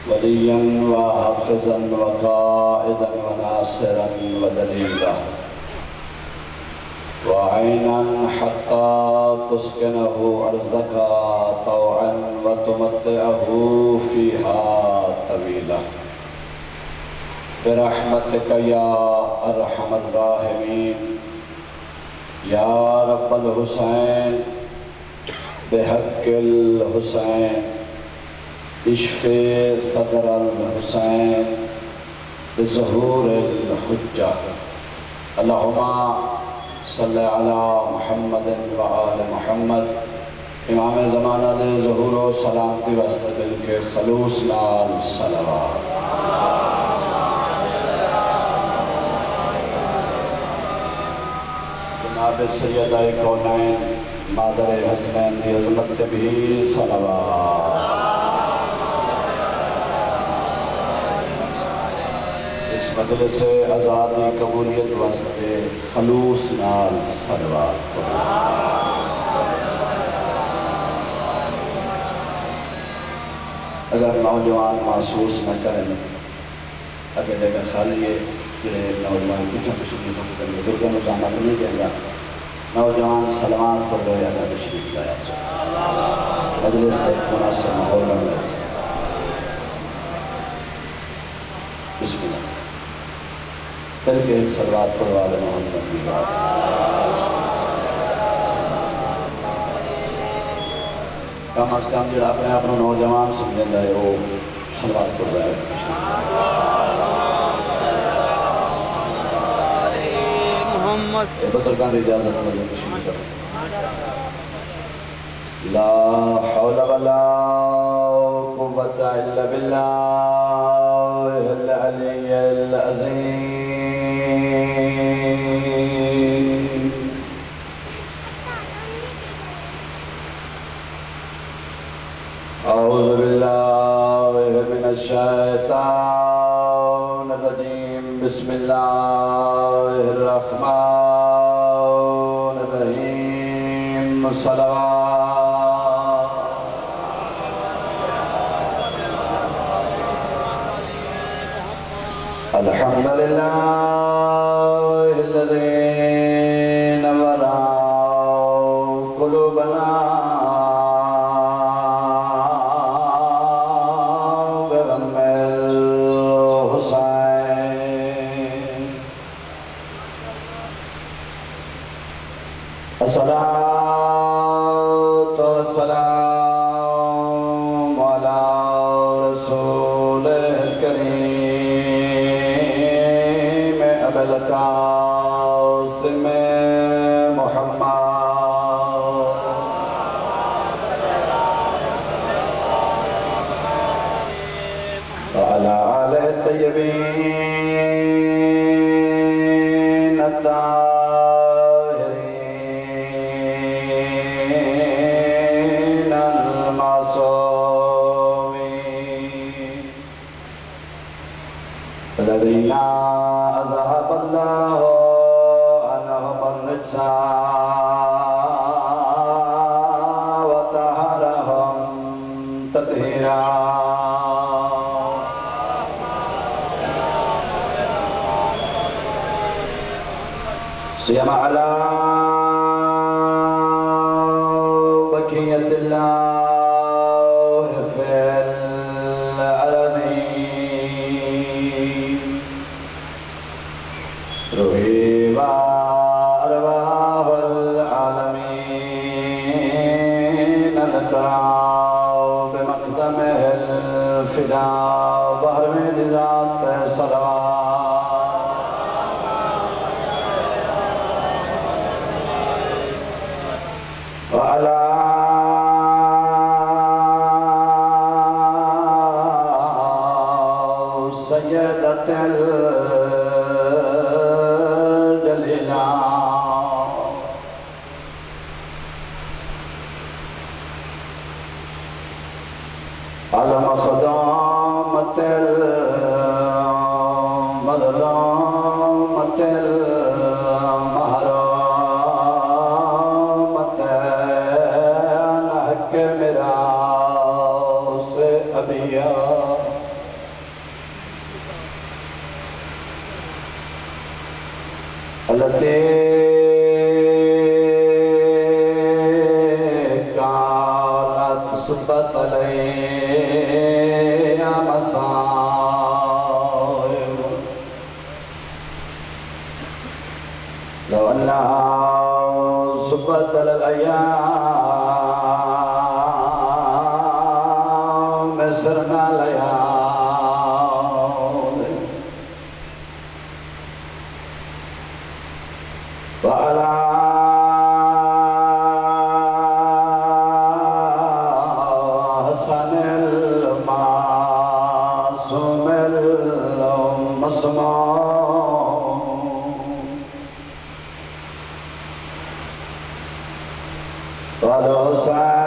وليا وحافظا وقائدا وناصرا ودليلا وعينا حتى تسكنه أرضك طوعا وتمتعه فيها طويلا برحمتك يا أرحم الراحمين يا رب الحسين بحق الحسين اشفي صدر الحسين بظهور الحجة اللهم صلی علی محمد وآل محمد امام زمانہ دے ظہور و سلامتی واسطے دل کے خلوص نال صلوات جناب سیدہ کونین مادر حسنین دی عظمت بھی صلوات اس مجلس آزادی قبولیت واسطے خلوص نال صلوات اگر نوجوان محسوس نہ کریں اگر جگہ خالی ہے جڑے نوجوان پیچھے تشریف کریں درگاہ نظامہ نہیں دیں گا نوجوان سلامات پر گئے اگر تشریف لایا سو مجلس تک مناسب ماحول میں بسم اللہ پھر کے ایک صلوات پڑھوا دے محمد کی بات کم از کم جڑا اپنے اپنا نوجوان سمجھیں گے وہ صلوات پڑھوا ہے محمد بزرگان دی اجازت مجھے تشریف کرو لا حول ولا قوة الا بالله العلي العظيم أعوذ بالله من الشيطان الرجيم بسم الله الرحمن الرحيم صلوات الحمد لله الذي نور قلوبنا الصلاة والسلام على رسول الكريم أبي القاسم محمد وعلى آله الطيبين الذين أذهب الله عنهم الرجس وطهرهم تطهيرا سيما على بقية الله في الأرضين روحي وأرواح العالمين نترى بمقدمه الفداء بحر میں ذات صلوات وعلى سيدة الجليلة على مخدامة المظلومة المهرامة الحق مراس أبيات التي كانت صبت عليها مصائب لو أنها صبت على الأيام سرنا ليالي وعلى حسن المعصوم المصموم والحسين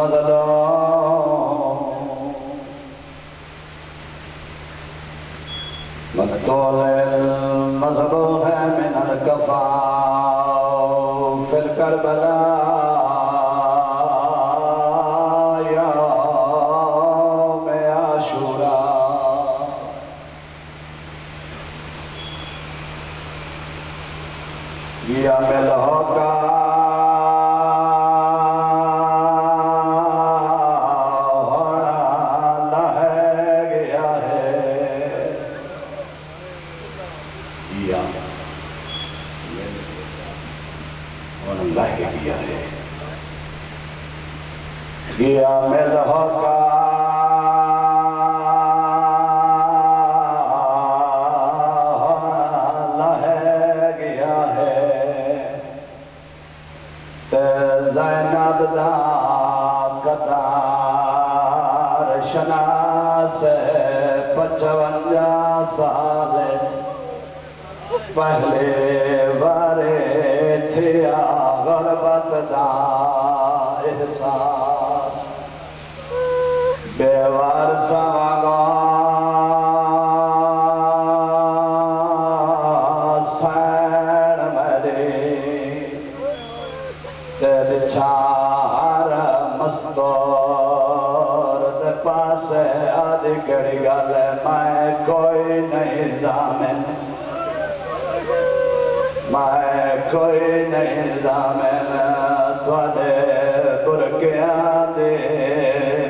المظلوم مقتول المذبوح من الكفا في الكربلاء يوم عاشوراء يا ملحقا گیا ملحقا لہ گیا ہے تے زینب دا قطار شناس 55 سال پہلے بارے تھیا غربت دا احساس بیوار سماغا سین میرے تیل چار مستور دے پاسے آدھی کڑی گل میں کوئی نہیں زامن میں کوئی نہیں زامن توڑے برکیاں دے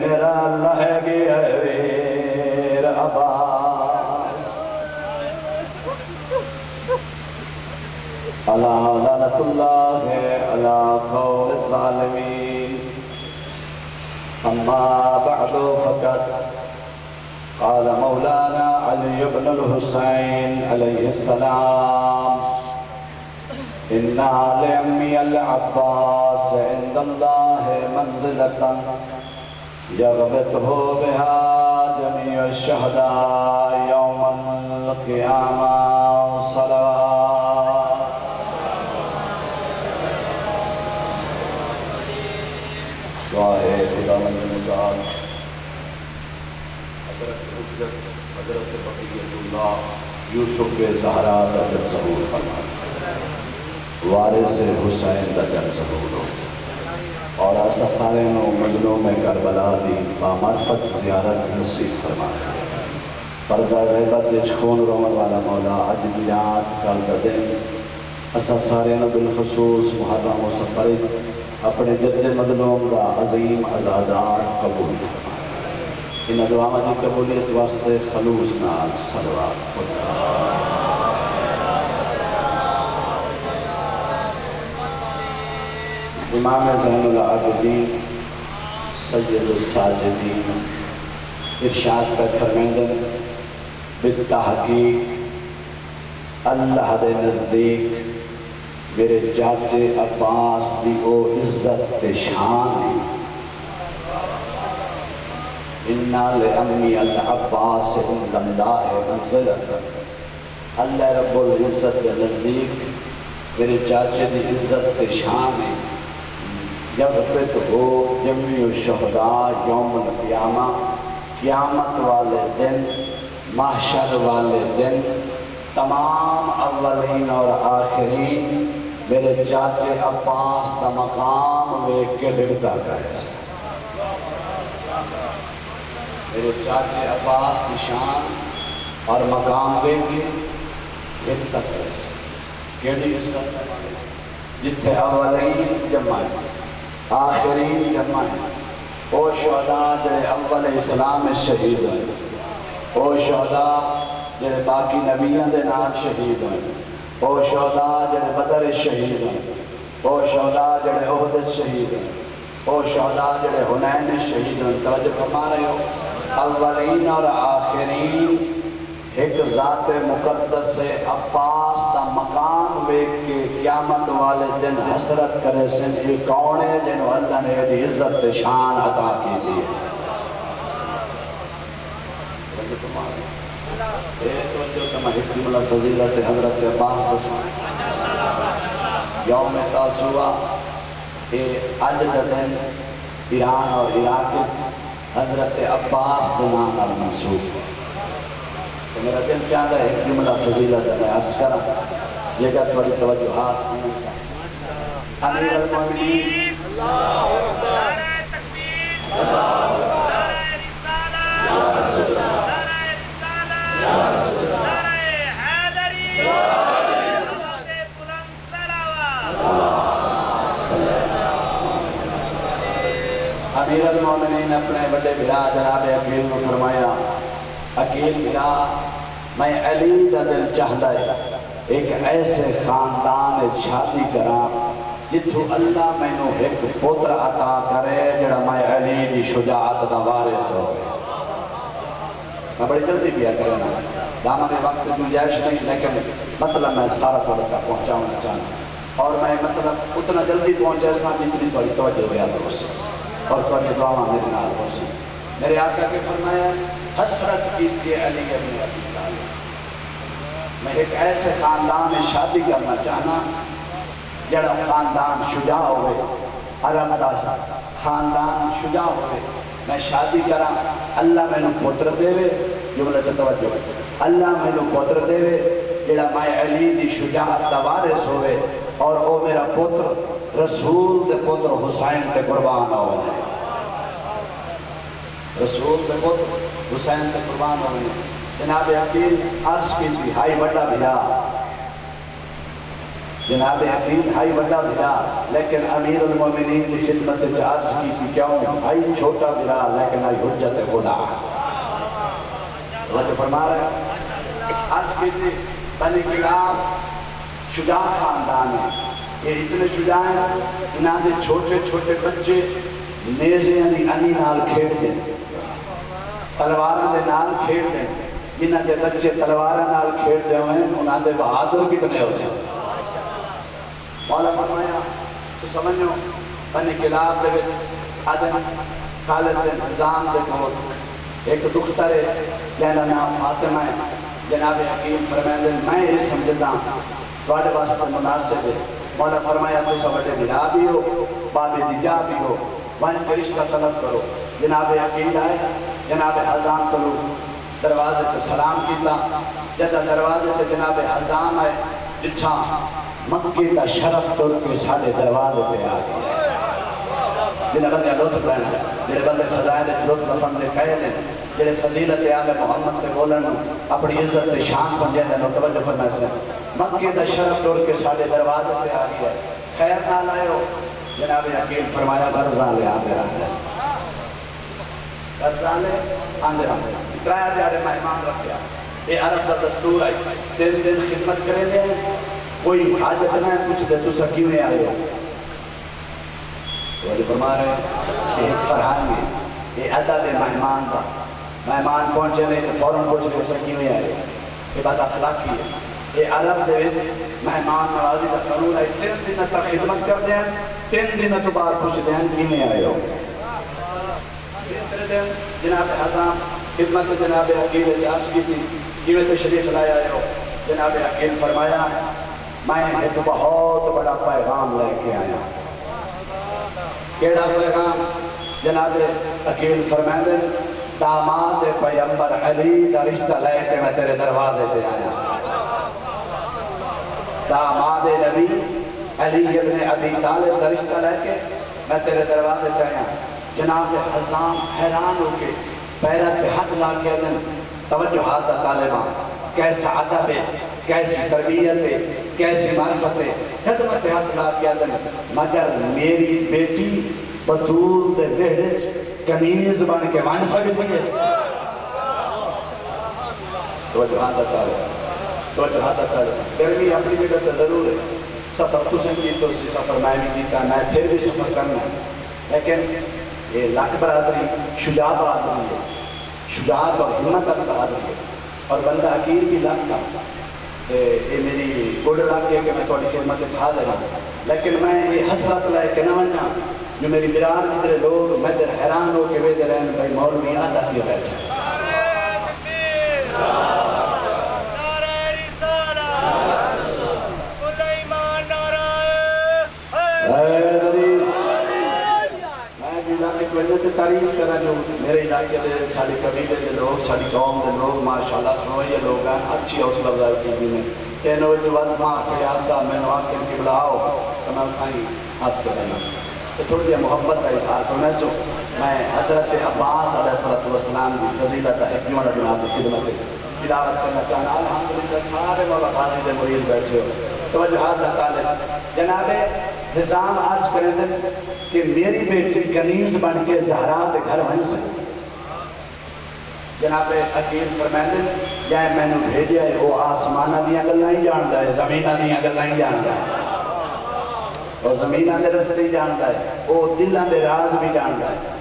میرا لہگی ویر عباس اللہ لعنت اللہ علی قوم الظالمین اما بعد فقط قال مولانا علی بن الحسین علیہ السلام إنا لعمي العباس عند الله منزلة يغبطه بها جميع الشهداء يوم القيامة صلوات دعائے خدا مند مجال حضرت حجت حضرت بقیت اللہ یوسف زہرا در ظہور فرمائے وارث حسین دا در ظہور ہو اور ایسا سارے مظلوم کربلا دی بامعرفت زیارت نصیب فرمائے پردہ غیبت دچ خون رومن والا مولا اج دی رات کل دا دن ایسا سارے بالخصوص محرم و سفر اپنے جد مظلوم دا عظیم عزادار قبول فرمائے ان دعا دی قبولیت واسطے خلوص نال صلوات امام زین العابدین سید الساجدین ارشاد پر فرمیندن بالتحقیق اللہ دے نزدیک میرے چاچے عباس دی او عزت تے شان ہے اِنَّا لِأَمِّي الْعَبَّاسِ عِنْدَ اللَّهِ مَنْزِلَةً اللہ رب العزت کے نزدیک میرے چاچے دی عزت تے شان ہے یغفت ہو جمعی الشہداء یوم القیامہ قیامت والے دن محشر والے دن تمام اولین اور آخرین میرے چاچے عباس کا مقام ویک کے لگتا کرے میرے چاچے عباس کی شان اور مقام وے کے ایک تک رسے کیڑی عزت جتھے اولین جمع ہے آخرین جمع ہے او شہداء جڑے اول اسلام میں شہید ہوئے او شہداء جڑے باقی نبیان دے نال شہید ہوئے او شہداء جڑے بدر شہید ہوئے او شہداء جڑے احد شہید ہوئے او شہداء جڑے حنین شہید ہوئے توجہ فرما رہے ہو اولین اور آخرین ایک ذات مقدس سے عباس دا مقام بیک کے قیامت والے دن حسرت کرے سن یہ کون ہے جنہوں اللہ نے دی عزت شان عطا کی دی اے توجہ کما حکم اللہ فضیلت حضرت عباس بسان یوم تاسوعہ اے عجد دن ایران اور عراق حضرت عباس کے نام پر منسوب ہے تو میرا دل چاہتا ہے ایک جملہ فضیلت میں عرض کرا یہ کہ تھوڑی توجہات امیر المومنین اللہ اکبر تکبیر اللہ اکبر نعرہ رسالہ یا رسول اللہ نعرہ رسالہ یا رسول اللہ نعرہ حیدری اللہ بلند صلوات امیر المومنین اپنے بڑے بھرا جناب عقیل کو فرمایا عقیل بھرا میں علی دا دل چاہتا ہے ایک ایسے خاندان شادی کرا جتھو اللہ میں نو ایک پوتر عطا کرے جڑا میں علی دی شجاعت دا وارث ہو میں بڑی جلدی بیا کرنا دامن وقت گنجائش نہیں لیکن مطلب میں سارا طور کا پہنچاؤں چاہتا اور میں مطلب اتنا جلدی پہنچا سا جتنی بڑی توجہ زیادہ ہو سکے اور کوئی دعا میرے نال ہو سکے میرے آقا کے فرمایا حسرت کی کہ علی ابن ابی طالب میں ایک ایسے خاندان میں شادی کرنا چاہنا جڑا خاندان شجاع ہوئے عرب دا خاندان شجاع ہوئے میں شادی کرا اللہ میں نو پتر دے وے جملہ توجہ اللہ میں نو پتر دے وے جڑا میں علی دی شجاعت دا وارث ہوئے اور او میرا پتر رسول دے پتر حسین تے قربان ہوئے رسول دے پتر حسین تے قربان ہوئے جناب عقیل عرض کی تھی ہائی بڑا بھیا جناب عقیل ہائی بڑا بھیا لیکن امیر المومنین کی خدمت عرض کی تھی کیوں ہائی چھوٹا بھیا لیکن ہائی حجت خدا اللہ جو فرما رہے ہیں عرض کی تھی بنی کلاب شجاع خاندان ہے یہ اتنے شجاع ہیں انہاں دے چھوٹے چھوٹے بچے نیزے انی نال کھیڑ دیں تلوارہ دے نال کھیڑ دیں جنہاں دے بچے تلوارہ نال کھیڑ دے ہوئے انہاں دے بہادر کتنے ہو سکتے مولا فرمایا تو سمجھو بنی کلاب دے آدم خالد بن حزام دے کھول ایک دختر ہے جہاں نام فاطمہ ہے جناب حکیم فرمائے میں یہ سمجھتا توڑے واسطے مناسب ہے مولا فرمایا تو سمجھے بھرا بھی ہو باب دیجا بھی ہو ون کے رشتہ طلب کرو جناب عقیل آئے جناب حزام کرو دروازے تو سلام کیتا جدہ دروازے تو جناب حزام آئے جچھا مکہ دا شرف توڑ کے سارے دروازے پہ آگئے جنہ بندے لطف لینا جنہ بندے فضائل لطف لفندے کہے لیں جنہ فضیلت آل محمد تے بولن اپنی عزت شان سمجھے دیں نو توجہ فرمائے سے مکہ دا شرف توڑ کے سارے دروازے پہ آگئے خیر نہ لائے ہو جناب عقیل فرمایا برزا لے آدھے رہا برزا لے آدھے رہا اترایا دے آدھے مہمان رکھیا یہ عرب دا دستور آئی دن دن خدمت کریں دے کوئی حاجت نہ کچھ دے تو سکیویں آئے ہو تو فرما رہے ہیں ایک فرحان ہے یہ ادب مہمان کا مہمان پہنچے نہیں تو فوراں پہنچے نہیں سکیویں آئے یہ بات اخلاقی ہے یہ عرب دے مہمان نوازی کا قانون ہے 3 دن تک خدمت کر دیں 3 دن تو بعد پوچھ دیں کیویں آئے ہو تیسرے دن جناب حزام خدمت جناب عقیل چارج کی تھی کیویں تشریف لائے آئے ہو جناب عقیل فرمایا میں ایک بہت بڑا پیغام لے کے آیا کیڑا پیغام جناب عقیل فرمائے داماد پیغمبر علی دا رشتہ لے کے میں تیرے دروازے تے آیا داماد نبی علی ابن ابی طالب دا رشتہ لے کے میں تیرے دروازے تے آیا جناب حزام حیران ہو کے پیرا تے ہاتھ لا کے دن توجہات دا طالبہ کیسا ادب ہے، کیسی تربیت ہے، کیسی معرفت ہے، خدمت ہاتھ لا کے دن مگر میری بیٹی بدور دے ویڑچ کنیز بن کے مان سکتی ہے۔ توجہات دا طالبہ، توجہات دا طالبہ، گرمی اپنی جگہ تے ضرور ہے، سفر تو سنگی تو سی سفر میں بھی کیتا، میں پھر بھی سفر کرنا ہے، لیکن یہ لاکھ برادری شجاع برادری ہے، شجاعت اور ہمت کا برادری ہے، اور بندہ حقیر بھی لاکھ کا، یہ میری گوڑ لاکھ ہے کہ میں تھوڑی خدمت اٹھا دے رہا، لیکن میں یہ حسرت لائے کہ نہ ونجا جو میری برادری اترے لوگ میں در حیران ہو کے ویدے رہن بھائی مولوی آدھا کیوں بیٹھے تعریف کرنا جو میرے علاقے دے ساڑی قبیلے دے لوگ، ساڑی قوم دے لوگ ماشاءاللہ سنوئے لوگ ہیں، اچھی حوصلہ افزائی کی بھی میں کہ نوجوان ماں فیاض صاحب میں نواقع کی بلاؤ تو میں اٹھائیں ہاتھ چڑھنا تو تھوڑی دیا محبت کا اظہار فرمائے سو میں حضرت عباس علیہ السلام کی فضیلت حکمہ جناب کی خدمت تلاوت کرنا چاہنا الحمدللہ سارے مولا غازی دے مرید بیٹھے ہو توجہات دا طالب جناب نظام عرض کریں دن کہ میری بیٹی کنیز بن کے زہرا دے گھر بن سکتی جناب عقیل فرمائیں دن یا میں نے بھیجے ہے وہ آسمانہ دیا گلنا ہی جانتا ہے زمینہ دیا گلنا ہی جانتا ہے اور زمینہ دے رستے جانتا ہے وہ دلہ دے راز بھی جانتا ہے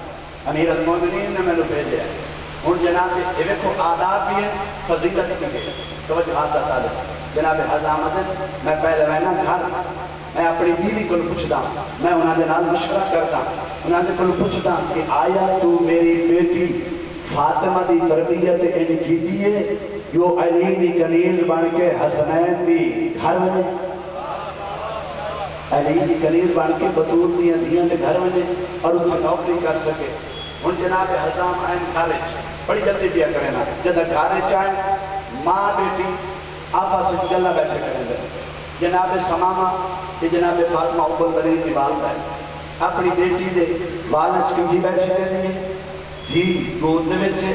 امیر المومنین نے میں نے بھیجے ہے ان جناب یہ دیکھو آداب بھی ہے فضیلت بھی ہے توجہات دا طالب جناب حضامت میں پہلے میں نا گھر میں اپنی بیوی کو پوچھتا میں انہوں نے نال مشورہ کرتا انہوں نے کو پوچھتا کہ آیا تو میری بیٹی فاطمہ دی تربیت ان کی دیئے جو علی دی کنیز بن کے حسنین دی گھر میں علی دی کنیز بن کے بطول دیاں دے گھر میں اور اتھا نوکری کر سکے ان جناب حضام آئین کھارج بڑی جلدی بیا کرنا جدہ کھارج آئیں ماں بیٹی آپا سے جلنا بیٹھے کریں دے جناب سمامہ یہ جناب فاطمہ اوپر بنی کی والدہ ہے اپنی بیٹی دے والد چکنگی بیٹھے دے رہی ہے دھی گود میں چھے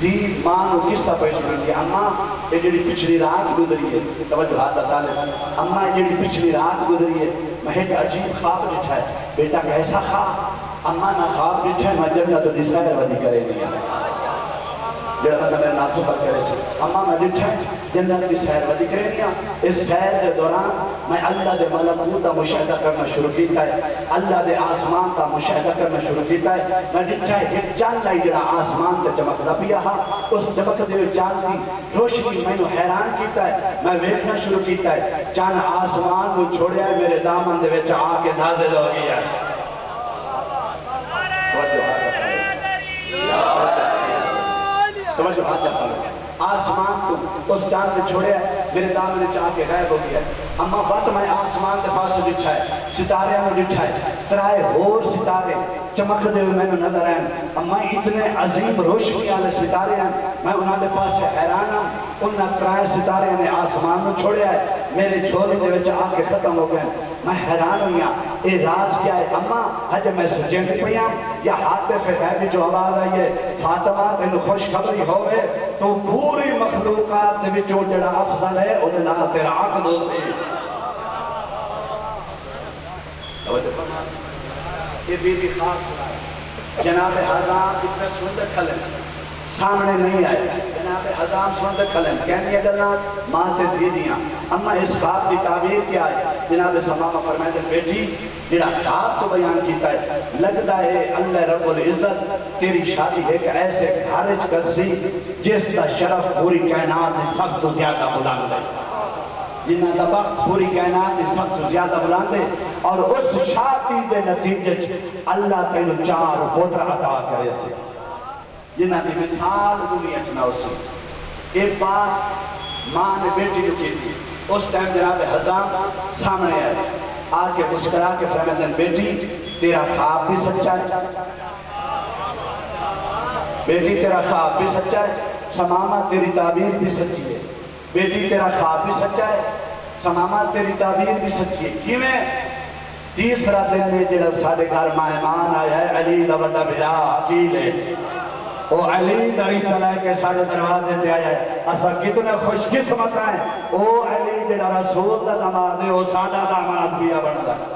دھی ماں نو قصہ پیش کرتی ہے اماں یہ جڑی پچھلی رات گزری ہے توجہات طالب اماں یہ جڑی پچھلی رات گزری ہے میں ایک عجیب خواب ڈٹھا ہے بیٹا کیسا خواب اماں نہ خواب ڈٹھا ہے میں جب تو دسائر ودی کرے دیا جڑا بندہ میرے نام سفر کرے سے اماں میں ڈٹھا ہے جنت کی سہر ودی کرے دیا اس سہر کے دوران میں اللہ دے ملکوت کا مشاہدہ کرنا شروع کیتا ہے اللہ دے آسمان کا مشاہدہ کرنا شروع کیتا ہے میں ڈٹھا ہے ایک چاند لائی جڑا آسمان کے چمک ربیا ہا اس چمک دے چاند کی روشنی میں نے حیران کیتا ہے میں ویکھنا شروع کیتا ہے چاند آسمان کو چھوڑیا ہے میرے دامن دے وچ آ کے نازل ہو گیا توجہ ہاتھ جاتا ہے آسمان کو اس چاند نے چھوڑے ہے میرے دامن نے چاہ کے غائب ہو گیا اما وقت میں آسمان کے پاس ڈٹھا ہے ستارے میں ڈٹھا ہے ترائے اور ستارے چمک دے ہوئے میں نے نظر آئے اما اتنے عظیم روشنی والے ستارے ہیں میں انہوں نے پاس حیران ہوں ان ترائے ستارے نے آسمان میں چھوڑے ہے میرے جھولی دے وچ آ کے ختم ہو گئے میں حیران ہویا اے راز کیا ہے اما حج میں سجے نہیں پیا یا حاطف غیبی جو آواز آئی ہے فاطمہ تینو خوش خبری ہوئے تو پوری مخلوقات دے وچوں جڑا افضل ہے او دے نال تیرا عقد ہو سی توجہ فرما یہ بی بی خواب سنائے جناب حضام اتنا سندر کھلیں سامنے نہیں آئے جناب حضام سندر کھلیں کہنی اگر نہ ماں تے دی دیاں اما اس خواب کی تعبیر کیا ہے جناب سمامہ فرمائے دے بیٹی جڑا خواب تو بیان کیتا ہے لگتا ہے اللہ رب العزت تیری شادی ایک ایسے خارج کر سی جس کا شرف پوری کائنات سب سے زیادہ بلند ہے جنہ دا وقت پوری کائنات سب سے زیادہ بلند ہے اور اس شادی دے نتیجے اللہ تینو 4 پوتر عطا کرے سے جنہ دی مثال دنیا چنا اسی ایک بات ماں نے بیٹی کو کی تھی اس ٹائم جناب حضام سامنے آئے آکے مسکرا کے فرمائے بیٹی تیرا خواب بھی سچا ہے بیٹی تیرا خواب بھی سچا ہے سمامہ تیری تعبیر بھی سچی ہے بیٹی تیرا خواب بھی سچا ہے سمامہ تیری تعبیر بھی سچی ہے کیویں تیسرا دن میں جڑا سارے گھر مہمان آیا ہے علی دا بڑا بھرا عقیل ہے وہ علی دا رشتہ لے کے سارے دروازے تے آیا ہے اسا کتنے خوش قسمت ہیں وہ علی جڑا رسول دا داماد ہے وہ ساڈا داماد بھی بن رہا ہے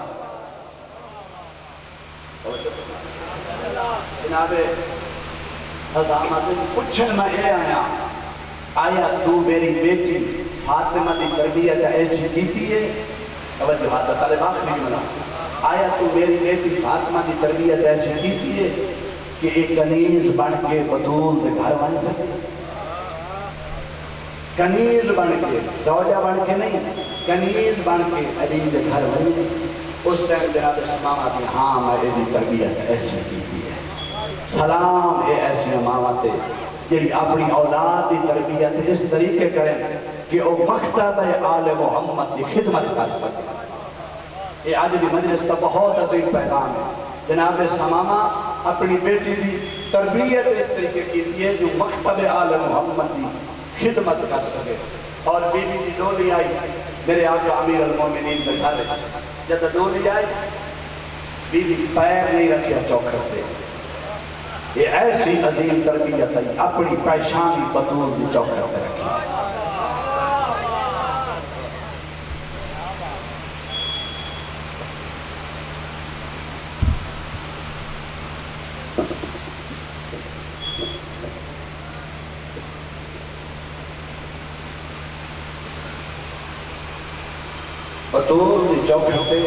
جناب حضامت پوچھن میں اے آیا تو میری بیٹی فاطمہ دی تربیت ایسی کیتی ہے توجہ ہاتھ طالب آخری جملہ آیا تو میری بیٹی فاطمہ دی تربیت ایسی کیتی ہے کہ ایک کنیز بن کے بطول دے گھر بن سکے کنیز بن کے زوجہ بن کے نہیں کنیز بن کے علی دے گھر بنے اس ٹائم جناب اسمام آتی ہاں میں ایدی تربیت ایسی کیتی ہے سلام اے ایسی امامت جڑی اپنی اولاد دی تربیت اس طریقے کریں کہ وہ مکتب آل محمد دی خدمت کر سکے یہ آج دی مجلس تا بہت عظیم پیغام ہے جناب سمامہ اپنی بیٹی دی تربیت اس طریقے کی ہے جو مکتب آل محمد دی خدمت کر سکے اور بی بی دی ڈولی آئی میرے آقا امیر المومنین میں گھر جب ڈولی آئی بی بی پیر نہیں رکھیا چوکھر پہ یہ ایسی عظیم تربیت ہے اپنی پیشانی بطول دی چوکھر پہ رکھی بطول دی چوکھر پہ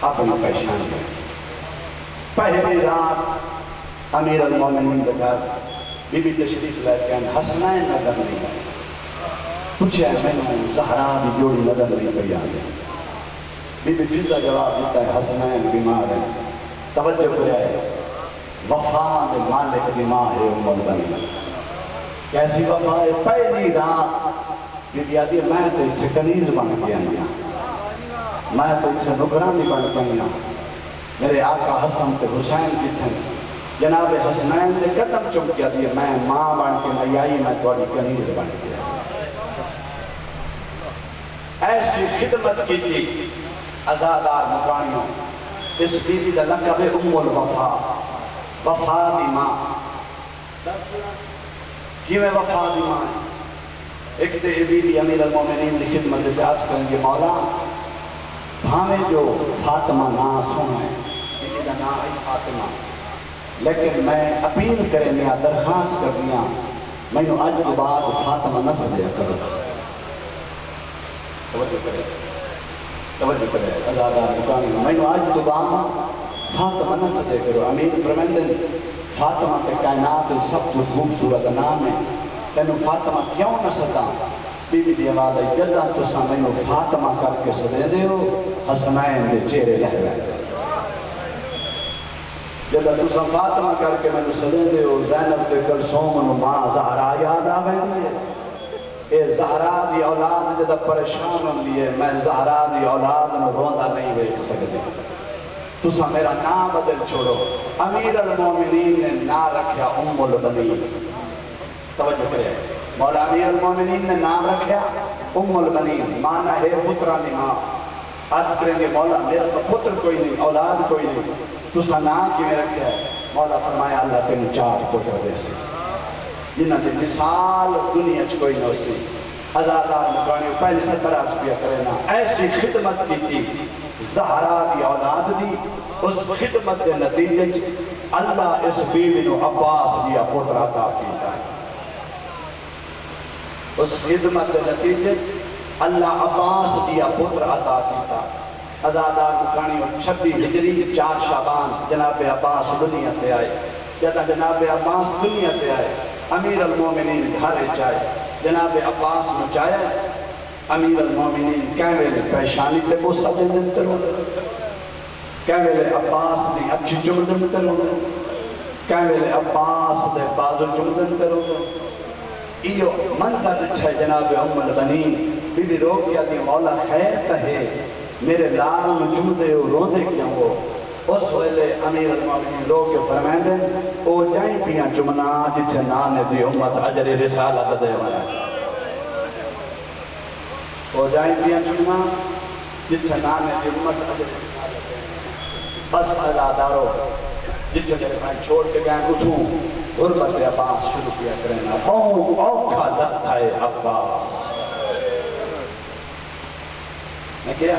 اپنی پیشانی ہے پہلی رات امیر المومنین بکر بی بی تشریف لے کے حسنین نظر نہیں آئے پوچھے میں نے زہرا بھی جوڑی نظر نہیں پہ آگے بی بی فضا جواب دیتا ہے حسنین بیمار ہے توجہ کرے وفا دے مالک بیمار ہے ام البنین کیسی وفا ہے پہلی رات بی بی آدھی میں تو اتھے کنیز بن کے آئی ہوں میں تو اتھے نگرانی بن کے آئی ہوں میرے آقا حسن تے حسین جتھے جناب حسنین نے قدم چم کیا دیئے میں ماں بن کے نہیں آئی میں توڑی کنیز بن کے ایسی خدمت کی تھی ازادار مکانیوں اس بیوی دا لقب ام الوفا وفا دی ماں کی میں وفا دی ماں ایک دے بیوی امیر المومنین دی خدمت جاز کریں گے مولا ہمیں جو فاطمہ نا سنیں بیوی دا نا ہے فاطمہ لیکن میں اپیل کریں میں درخواست کر دیا میں نے آج کے بعد فاطمہ نہ سجے کرو توجہ کرے ازادار مکانی میں نے آج کے بعد فاطمہ نہ سجے کرو امیر فرمیندن فاطمہ کے کائنات سب سے خوبصورت نام ہے تینو فاطمہ کیوں نہ ستا بی بی دی آواز ہے جدہ تو سامنو فاطمہ کر کے سجے دے ہو حسنین دے چہرے لہ رہے جدہ تو سا فاطمہ کر کے میں نے سجے دے ہو زینب دے کلثوم ماں زہرا یاد آوے دیئے اے زہرا دی اولاد جدہ پریشان ہوں دیئے میں زہرا دی اولاد نو روندہ نہیں بیٹھ سکتے تو سا میرا نام بدل چھوڑو امیر المومنین نے نا رکھیا ام البنین توجہ کرے مولا امیر المومنین نے نام رکھیا ام البنین مانا ہے پترانی ماں آج کریں گے مولا میرا تو پتر کوئی نہیں اولاد کوئی نہیں تو سا نام کی میں رکھیا ہے مولا فرمایا اللہ تینو 4 پتر دے سے جنہ دے مثال دنیا چ کوئی نہ سی ازادار مکانی پہلی ستر آج پیا کرنا ایسی خدمت کی تھی زہرا دی اولاد دی اس خدمت دے نتیجے اللہ اس بیوی نو عباس دیا پتر عطا کیتا ہے اس خدمت دے نتیجے اللہ عباس دیا پتر عطا کیتا ازادار مکانی 26 ہجری 4 شعبان جناب عباس دنیا تے آئے جدہ جناب عباس دنیا تے آئے امیر المومنین گھر چاہے جناب عباس نو چاہے امیر المومنین کہوے پیشانی تے بوسا دے دن کرو کہوے عباس دی اچھی جمدن کرو کہوے عباس دے بازو جمدن کرو ایو منظر چھے جناب ام البنین بی بی رو کیا دی مولا خیر کہے میرے لال میں جمدے ہو رو دے کیا ہو اس ویلے امیر المومنین لوگ کے فرمائیں دیں او جائیں پیاں جمنا جتھے نانے دی امت عجر رسالت دے ہوئے او جائیں پیاں جمنا جتھے نانے دی امت عجر رسالت دے بس ازادارو جتھے میرے پائیں چھوڑ کے گئے اٹھوں غربت عباس شروع کیا کرنا بہوں اوکھا لگتا ہے عباس میں کیا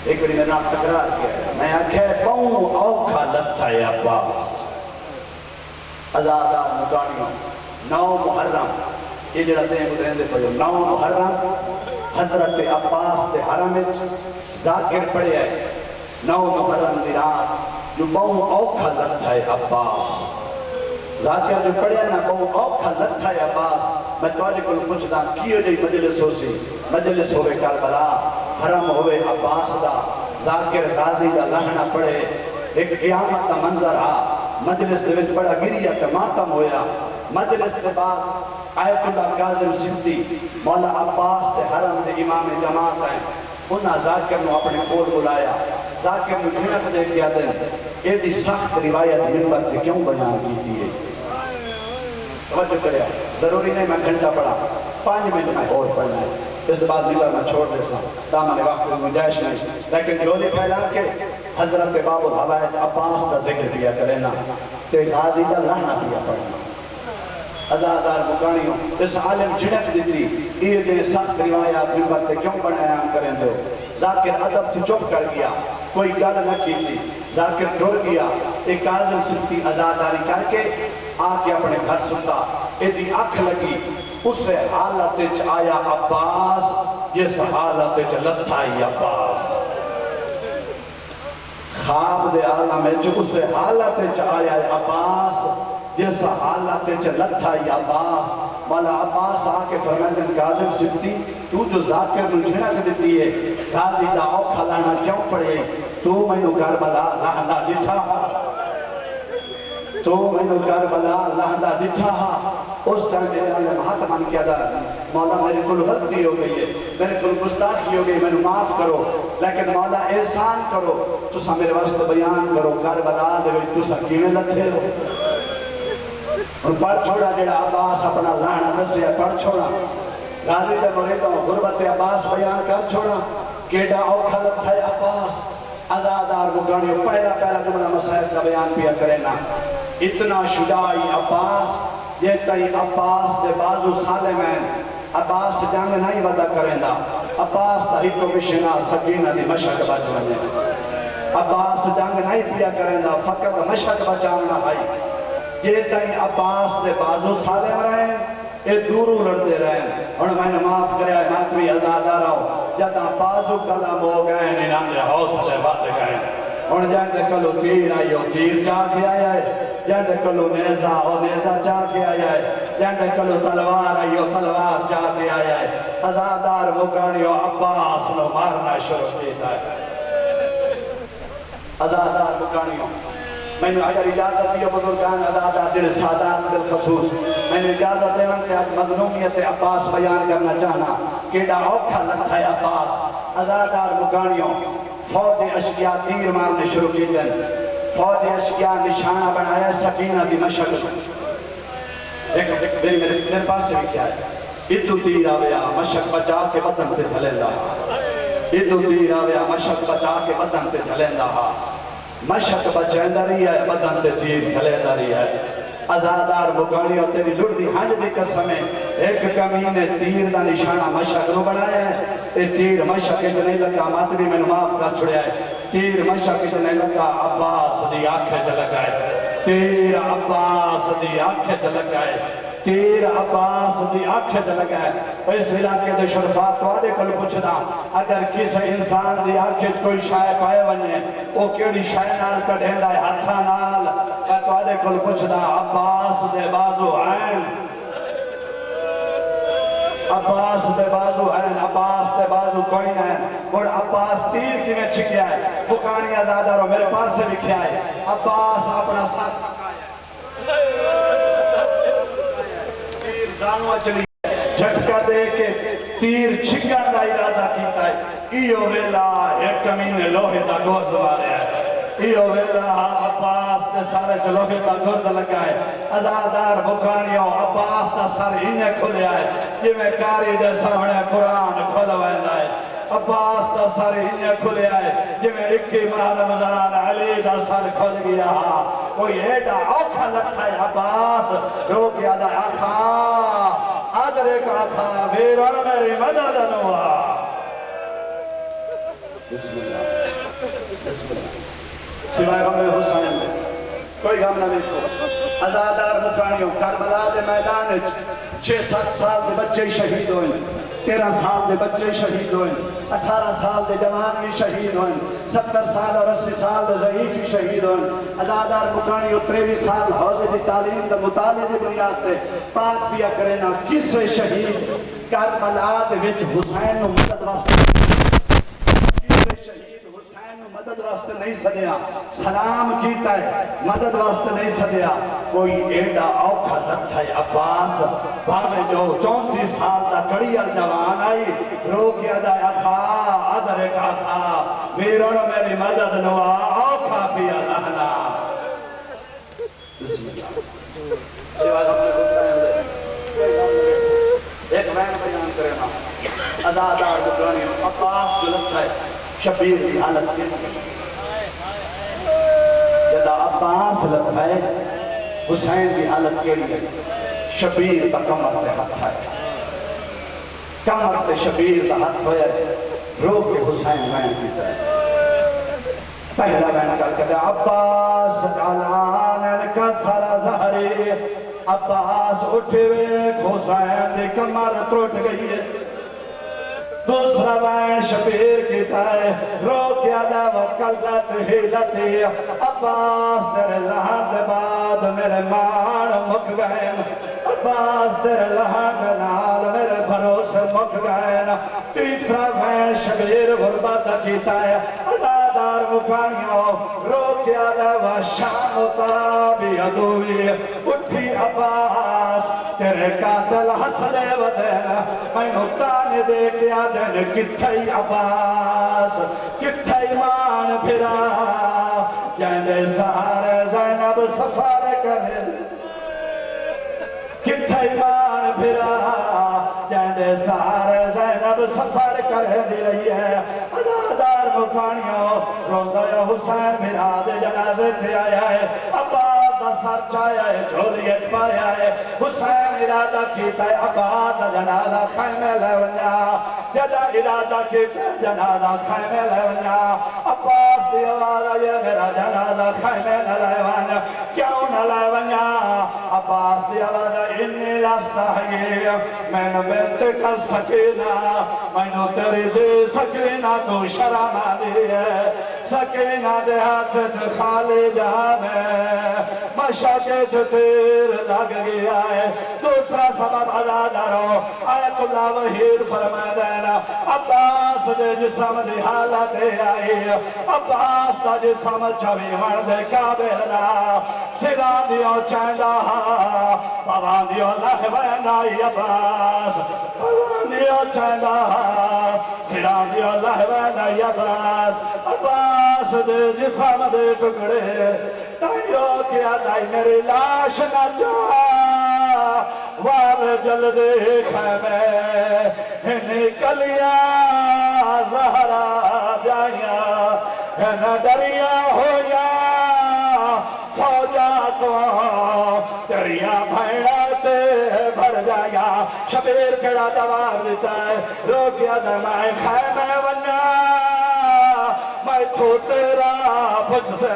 ایک بڑی میں نام تقرار کیا ہے میں آکھے بہوں اوکھا لگتا ہے عباس ازادار مکانیوں 9 محرم یہ جڑا دیں گزرین دے پڑھو 9 محرم حضرت عباس دے حرم ذاکر پڑھے ہے 9 محرم دی رات جو بہوں اوکھا لگتا ہے عباس ذاکر جو پڑھے نا بہوں اوکھا لگتا ہے عباس میں توجہ کو پوچھتا کیوں جی مجلس ہو سی مجلس ہوئے کربلا حرم ہوئے عباس دا ذاکر غازی دا لہنا پڑھے ایک قیامت دا منظر مجلس دے وچ بڑا گریا تے ماتم ہویا مجلس دے بعد آیت اللہ کاظم سبتی مولا عباس دے حرم دے امام جماعت ہیں انہاں ذاکر نو اپنے کول بلایا ذاکر نو جھنک دے کیا دیں ایڈی سخت روایت منبر تے کیوں بیان کی دیئے توجہ کرے ضروری نہیں میں گھنٹہ پڑھا 5 منٹ میں اور پڑھنا ہے اس بعد ممبر میں چھوڑ دے سا دامن وقت گنجائش نہیں لیکن جولی پھیلا کے حضرت باب الحوائج عباس کا ذکر کیا کرنا تے غازی کا لہنا کیا پڑھنا ازادار مکانیوں اس عالم جھڑک دیتی یہ جو سخت روایات منبر تے کیوں بنایا کریں دو ذاکر ادب تو چپ کر گیا کوئی گل نہ کی تھی ذاکر ڈر گیا ایک کاظم سفتی ازاداری کر کے آکے اپنے گھر ستا ایدی آنکھ لگی اس حالت چ آیا عباس جس حالت چ لتھائی عباس خواب دے عالم چ اس حالت چ آیا عباس جس حالت چ لتھائی عباس مولا عباس آکے فرمائن کاظم سفتی تو جو ذاکر نو جھنک دیتی ہے غازی دا اوکھا لانا کیوں پڑے تو میں نو کربلا لہنا ڈٹھا تو میں نو کربلا لہنا ڈٹھا اس ٹائم میرے عالم ہاتھ مان کیا دا مولا میرے کل غلطی ہو گئی ہے میرے کل گستاخی ہو گئی میں نو معاف کرو لیکن مولا احسان کرو تو سا میرے واسطے بیان کرو کربلا دے وچ تو سا کیویں لتھے ہو اور پڑھ چھوڑا جڑا عباس اپنا لہنا دسیا پڑھ چھوڑا غازی دے مریدوں غربت عباس بیان کر چھوڑا کیڑا اوکھا لتھا ہے عباس ازادار مکانیوں پہلا جملہ مسائل کا بیان پیا کرنا اتنا شجاعی عباس یہ تئی عباس دے بازو سالمین عباس جنگ نہیں ودا کریں دا عباس دا ہی پروفیشنہ سکینہ دی مشہد بچ بنے عباس جنگ نہیں پیا کریں دا فقط مشہد بچانا ہے یہ تئی عباس دے بازو سالم رہیں اے دورو لڑتے رہیں اور میں نے معاف کرے آئے ماتوی ازادہ رہو جاتا بازو کلم ہو گئے نینان دے حوصلے بات گئے اور جاندے کلو تیر آئی ہو تیر چاہ کے آیا ہے جاندے کلو نیزہ ہو نیزہ چاہ کے آیا ہے جاندے کلو تلوار آئی ہو تلوار چاہ کے آیا ہے ازادار مکانی ہو عباس نو مارنا شروع کیتا ہے ازادار مکانی ہو میں نے اگر اجازت دیا بزرگان ازادار دل سادات بالخصوص میں نے اجازت دیوان کہ آج مظلومیت عباس بیان کرنا چاہنا کیڑا اوکھا لگتا ہے عباس ازادار مکانیوں فوج اشکیاء تیر مارنے شروع کی دیں فوج اشکیاء نشانہ بنایا سکینہ دی مشک میرے پاس سے بھی کیا ہے ادو تیر آویا مشک بچا کے بدن تے جھلیں رہا ادو تیر آویا مشک بچا کے بدن تے جھلیں رہا مشک بچیں رہی ہے بدن تے تیر جھلیں رہی ہے ازادار مکانی اور تیری لڑ دی ہنج دی قسمیں ایک کمینے تیر دا نشانہ مشک رو بنایا ہے اے تیر مشک جو نہیں لگا ماتری میں معاف کر چھڑیا ہے تیر مشک جو نہیں لگا عباس دی آنکھیں چلکائے تیر عباس دی آنکھیں چلکائے تیر عباس دی آنکھیں چلکائے اس علاقے دے شرفات تو آدھے کل پوچھتا اگر کسی انسان دی آنکھیں کوئی شائع پائے بنے وہ کیڑی شائع نال کڑھیں دائے ہتھا نال میں تو آدھے کل پوچھتا عباس دے بازو عین عباس دے بازو عین عباس دے بازو کوئی نہیں اور عباس تیر کی میں چھکیا ہے بکانی ازادہ رو میرے پاس سے لکھیا ہے عباس اپنا ساتھ تیر زانوہ چلی جھٹکا دے کے تیر چھکا دا ارادہ کیتا ہے ایو ویلا ایک کمینے لوہے دا گوز وارے ہے ایو ویلا عباس تے سارے چلوہے دا گرد لگا ہے ازادار بکانیوں عباس دا سارے انہیں کھلے آئے یہ میں کاری دے سامنے قرآن کھلوائے دائے عباس دا سارے انہیں کھلے آئے یہ میں 21 ماہ رمضان علی دا سارے کھل گیا کوئی ایڈا اوکھا لکھا ہے عباس رو کے آدھا آخا آدھرے کا آخا ویران میری مدد نوا بسم اللہ بسم اللہ سوائے غم حسین دے کوئی غم نہ بیٹھو ازادار مکانیوں کربلا دے میدان 6-7 سال دے بچے شہید ہوئے 13 سال دے بچے شہید ہوئے 18 سال دے جوان بھی شہید ہوئے 70 سال اور 80 سال دے ضعیف بھی شہید ہوئے ازادار مکانیوں 23 سال حوضے دی تعلیم دے مطالعے دی بنیاد تے پاک پیا کرینا کس شہید کربلا دے وچ حسین نو مدد واسطے شہید حسین مدد واسطے نہیں سدیا سلام کیتا ہے مدد واسطے نہیں سدیا کوئی ایڈا اوکھا لکھا ہے عباس بھاوے جو 34 سال دا کڑی جوان آئی رو کے ادا خا ادھر کا تھا ویرون میری مدد نوا اوکھا پیا لہنا بسم اللہ سوائے اپنے حسین دے ایک وین بیان کرنا ازادار بکرانی عباس جو لکھا ہے شبیر کی حالت کے جدا عباس لکھا ہے حسین کی حالت کے لیے شبیر کا کمر تے ہاتھ ہے کمر تے شبیر کا ہاتھ ہویا ہے رو کے حسین وین کی طرح پہلا وین کر کے عباس علانن کا سر زہری عباس اٹھے ہوئے حسین دی کمر ٹوٹ گئی ہے دوسرا وین شبیر کی تائے رو کیا دعوی کلت ہیلتی عباس تیرے لہن دے بعد میرے مان مک گئے عباس تیرے لہن دے نال میرے بھروسے مک گئے تیسرا وین شبیر غربت کی تائے ازادار مکانیوں رو کیا دعوی شام تابی عدوی اٹھی عباس تیرے قاتل حسنے ودین میں نتانے دے کیا دین کتھائی عباس کتھائی مان پھرا جائندے سارے زینب سفار کرے کتھائی مان پھرا جائندے سارے زینب سفر کرے دی رہی ہے ازادار مکانیوں روندہ حسین میرا دے جنازے تھے آیا ہے عباس دا سر چایا ہے جھولیت پایا ہے حسین ارادہ کیتا ہے عباد جنازہ خیمے لے ونیا جدا ارادہ کیتا ہے جنازہ خیمے لے ونیا عباس دی آوازہ یہ میرا جنازہ خیمے لے ونیا کیوں نہ لے ونیا عباس دی آوازہ انی لاستہی میں نے بنت کر سکینہ میں نے تیری دے سکینہ تو شرم آلی ہے سکینہ دے ہاتھ خالی جانے مشاکے تیر لگ گیا ہے دوسرا سبب عزادارو آیت اللہ وحید فرمائے دینا عباس دے جسم دی حالت آئی عباس دا جسم چوی مرد قابلنا سران دیو چیندہ پوان دیو لہوین آئی عباس پوان دیو چیندہ سران دیو لہوین آئی عباس عباس دے جسم دے ٹکڑے تائیو کیا دائی میری لاش نہ جا وال جلدے خیمے نکلیا زہرا جائیا نہ دریا ہویا فوجا تو دریا بھیڑاتے بھر جایا شبیر کڑا دوار دیتا ہے رو کیا دمائے خیمے ونیا میں تو تیرا پچھ سے